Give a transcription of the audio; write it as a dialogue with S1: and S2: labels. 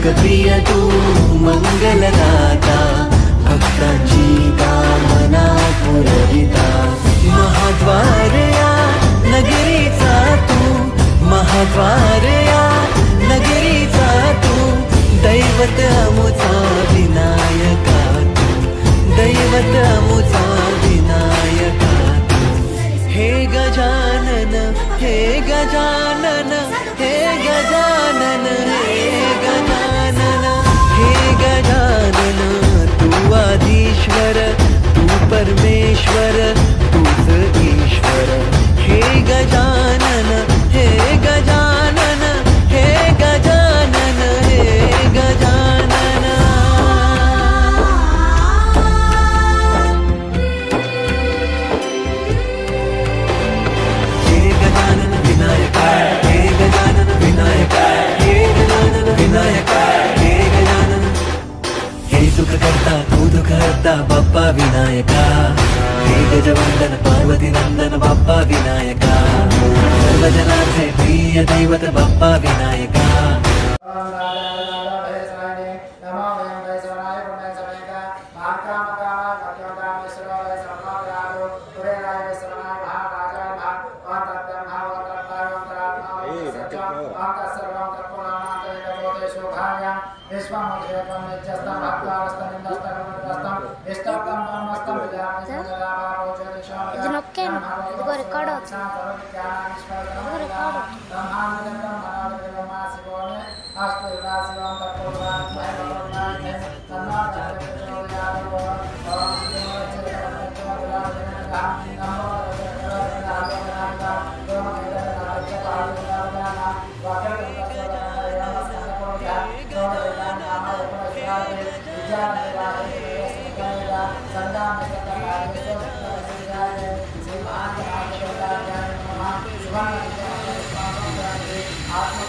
S1: लोकप्रिय तू मंगलदाता भक्तांची कामना पुरविता महाद्वार या नगरीचा तू महाद्वार या नगरीचा तू दैवत अमुचा विनायका तू दैवत अमुचा विनायका तू हे गजानन हे गजानन हे गजानन हे गजानन हे गजानन तू आधीश्वर तू परमेश्वर तूच ईश्वर हे गजानन हे गजानन हे गजानन हे गजानन हे गजानन विनायका हे गजानन विनायका हे गजानन विनायका हे गजानन हे सुख करता तू दुख हरता बाप्पा विनायका हे गजवंदन पार्वती नंदन बाप्पा विनायका सर्वजनांचे प्रिय दैवत बाप्पा विनायका
S2: ఇది నొక్కాను ఇదిగో రికార్డ్ అవుతుంది
S1: आत्मा